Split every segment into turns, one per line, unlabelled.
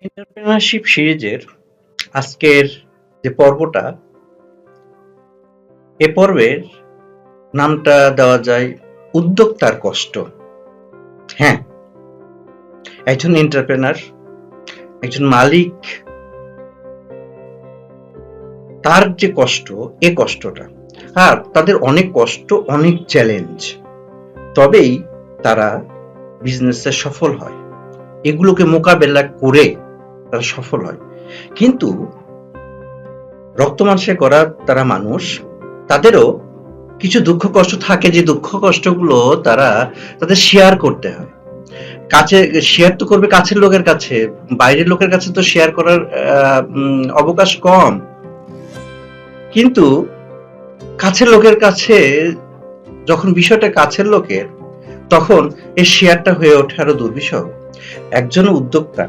Entrepreneurship সিরিজের আজকের যে পর্বটা, এ পর্বের নামটা দেওয়া যায় উদ্যোক্তার কষ্ট। হ্যাঁ, একজন এন্টারপ্রেনার, একজন মালিক, তার যে কষ্ট, এ কষ্টটা, আর তাদের অনেক কষ্ট, অনেক চ্যালেঞ্জ, তবেই তারা বিজনেসে সফল হয়। এগুলোকে মোকাবেলা করে তারা সফল হয়। কিন্তু রক্ত মাংসে করা তারা মানুষ, তাদেরও কিছু দুঃখ কষ্ট থাকে, যে দুঃখ কষ্টগুলো তাদের শেয়ার করতে হয়। কাছে শেয়ার তো করবে কাছের লোকের কাছে, বাইরের লোকের কাছে তো শেয়ার করার অবকাশ কম। কিন্তু কাছের লোকের কাছে যখন বিষয়টা কাছের লোকের, তখন এই শেয়ারটা হয়ে ওঠে আরো দুর্বিষহ। একজন উদ্যোক্তা,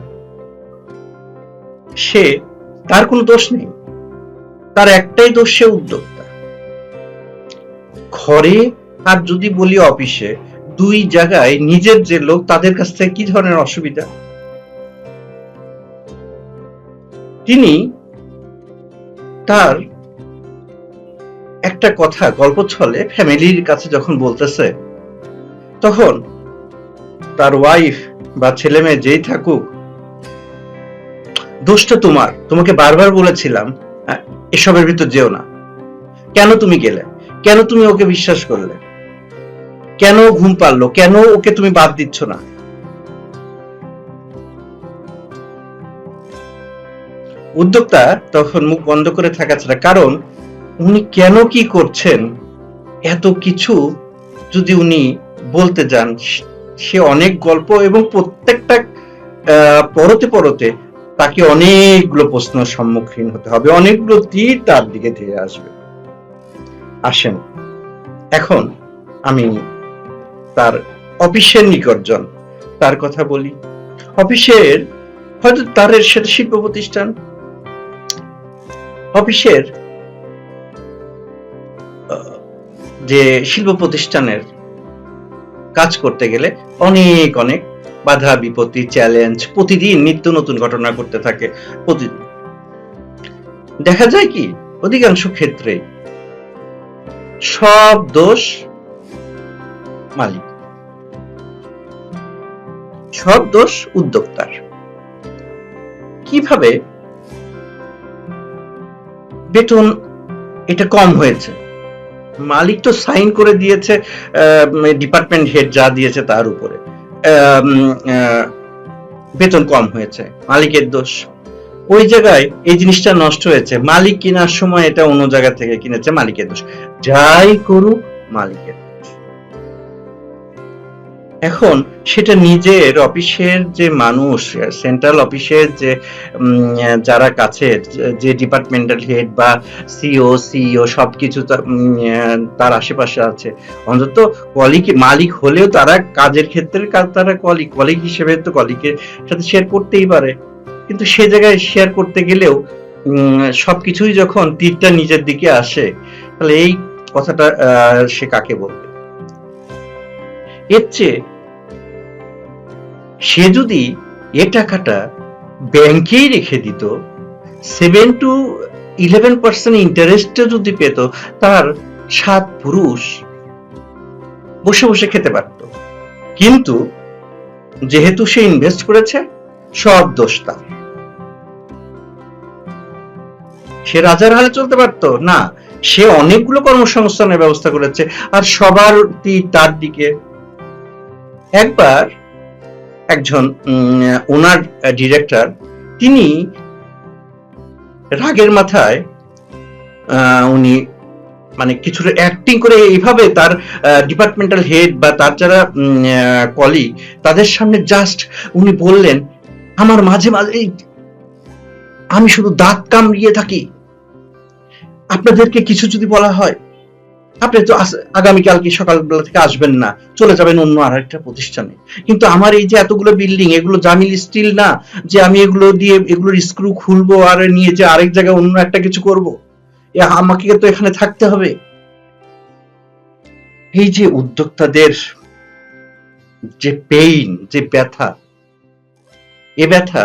তার কোনো দোষ নেই, তার একটাই দোষ, সে উদ্যোক্তা। ঘরে আর যদি বলি অফিসে, দুই জায়গায় নিজের যে লোক, তাদের কাছ থেকে কি ধরনের অসুবিধা। তিনি তার একটা কথা গল্প ছলে ফ্যামিলির কাছে যখন বলতেছে, তখন তার ওয়াইফ বা ছেলে মেয়ে যেই থাকুক, দোষটা তোমার, তোমাকে বারবার বলেছিলাম এসবের ভিতর যেও না, কেন তুমি গেলে, কেন তুমি ওকে বিশ্বাস করলে, কেন ঘুম পারলো, কেন ওকে তুমি বাদ দিচ্ছ না। উদ্যোক্তা তখন মুখ বন্ধ করে থাকা ছাড়া, কারণ উনি কেন কি করছেন এত কিছু যদি উনি বলতে যান, সে অনেক গল্প, এবং প্রত্যেকটা পরতে পরতে তাকে অনেকগুলো প্রশ্নের সম্মুখীন হতে হবে, অনেকগুলো তীর তার দিকে ধেয়ে আসবে। আসেন এখন আমি তার অফিসের নিকটজন, তার কথা বলি। অফিসের, হয়তো তার সেটা শিল্প প্রতিষ্ঠান, অফিসের যে শিল্প প্রতিষ্ঠানের কাজ করতে গেলে অনেক অনেক বাধা বিপত্তি, চ্যালেঞ্জ, প্রতিদিন নিত্য নতুন ঘটনা ঘটতে থাকে। প্রতিদিন দেখা যায় কি, অধিকাংশ ক্ষেত্রে সব দোষ মালিক, সব দোষ উদ্যোক্তার। কিভাবে বেতন এটা কম হয়েছে, মালিক তো সাইন করে দিয়েছে, ডিপার্টমেন্ট হেড যা দিয়েছে তার উপরে বেতন কম হয়েছে, মালিকের দোষ। ওই জায়গায় এই জিনিসটা নষ্ট হয়েছে, মালিক কেনার সময় এটা অন্য জায়গা থেকে কিনেছে, মালিকের দোষ। যাই করুক, মালিকের দোষ। এখন সেটা নিজের অফিসের যে মানুষ, সেন্ট্রাল অফিসের যে যারা কাছে, যে ডিপার্টমেন্টাল হেড বা সিইও সবকিছু তার আশেপাশে আছে, অন্তত কলিগ মালিক হলেও তারা কাজের ক্ষেত্রে তারা কলিগ হিসেবে তো কলিগের সাথে শেয়ার করতেই পারে। কিন্তু সে জায়গায় শেয়ার করতে গেলেও সবকিছুই যখন তীরটা নিজের দিকে আসে, তাহলে এই কথাটা সে কাকে বলবে। এর চেয়ে সে যদি এ টাকাটা ব্যাংকেই রেখে দিত, 7-11% ইন্টারেস্টে যদি পেত, তার 7 পুরুষ বসে বসে খেতে পারত। কিন্তু যেহেতু সে ইনভেস্ট করেছে, সব দোষ তার। সে রাজার হালে চলতে পারত না, সে অনেকগুলো কর্মসংস্থানের ব্যবস্থা করেছে, আর সবার তার দিকে। একবার একজন ওনার ডিরেক্টর, তিনি রাগের মাথায় উনি মানে কিছুটা অ্যাক্টিং করে এইভাবে তার ডিপার্টমেন্টাল হেড বা তার যারা কলিগ, তাদের সামনে জাস্ট উনি বললেন, আমার মাঝে মাঝে আমি শুধু দাঁত কামড়িয়ে থাকি, আপনাদেরকে কিছু যদি বলা হয়, আপনি তো আগামীকালকে সকালবেলা থেকে আসবেন না, চলে যাবেন অন্য আরেকটা প্রতিষ্ঠানে। কিন্তু আমার এই যে এতগুলো বিল্ডিং, এগুলো জামিল স্টিল না যে আমি এগুলো দিয়ে এগুলোর স্ক্রু খুলবো আর নিয়ে যে আরেক জায়গায় অন্য একটা কিছু করব, আমাকে তো এখানে থাকতে হবে। এই যে উদ্যোক্তাদের যে পেইন, যে ব্যথা, এ ব্যথা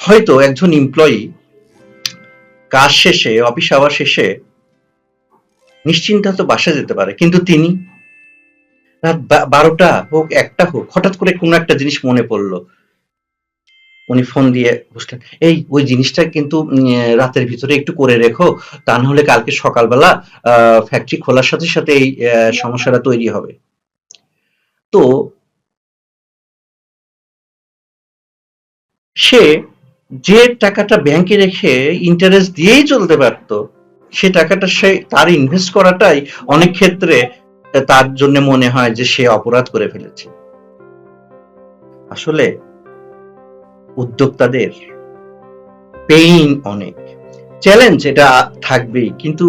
হয়তো একজন এমপ্লয়ি কাজ শেষে, অফিস আওয়ার শেষে নিশ্চিন্তে বাসা যেতে পারে, কিন্তু তিনি রাত 12টা হোক, 1টা হোক, হঠাৎ করে কোনো একটা জিনিস মনে পড়লো, উনি ফোন দিয়ে বুঝলেন, এই ওই জিনিসটা কিন্তু রাতের ভিতরে একটু করে রেখো, তা না হলে কালকে সকালবেলা ফ্যাক্টরি খোলার সাথে সাথে এই সমস্যাটা তৈরি হবে। তো সে যে টাকাটা ব্যাংকে রেখে ইন্টারেস্ট দিয়েই চলতে পারত, সে টাকাটা সে তার ইনভেস্ট করাটাই অনেক ক্ষেত্রে তার জন্য মনে হয় যে সে অপরাধ করে ফেলেছে। আসলে উদ্যোক্তাদের পেইন অনেক, চ্যালেঞ্জ এটা থাকবেই, কিন্তু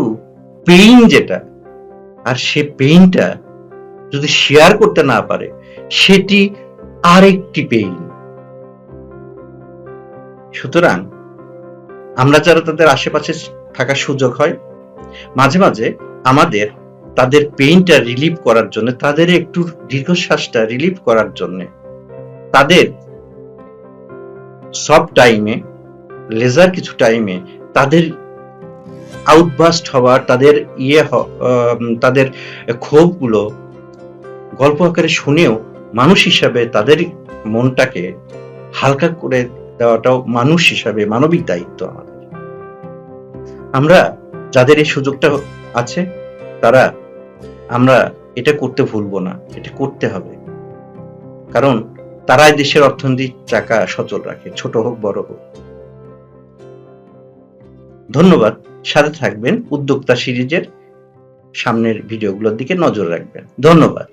পেইন যেটা, আর সে পেইনটা যদি শেয়ার করতে না পারে সেটি আরেকটি পেইন। সুতরাং আমরা যারা তাদের আশেপাশে থাকার সুযোগ হয়, মাঝে মাঝে আমাদের তাদের পেইনটা রিলিভ করার জন্য, তাদের একটু দীর্ঘশ্বাসটা রিলিভ করার জন্য, তাদের সব টাইমে, লেজার কিছু টাইমে তাদের আউটবাস্ট হওয়ার, তাদের তাদের ক্ষোভগুলো গল্প আকারে শুনেও মানুষ হিসাবে তাদের মনটাকে হালকা করে দেওয়াটাও মানুষ হিসাবে মানবিক দায়িত্ব আমাদের। আমরা যাদের এই সুযোগটা আছে, তারা আমরা এটা করতে ভুলবো না, এটা করতে হবে, কারণ তারাই দেশের অর্থনৈতিক চাকা সচল রাখে, ছোট হোক বড় হোক। ধন্যবাদ। সাথে থাকবেন উদ্যোক্তা সিরিজের সামনের ভিডিওগুলোর দিকে নজর রাখবেন। ধন্যবাদ।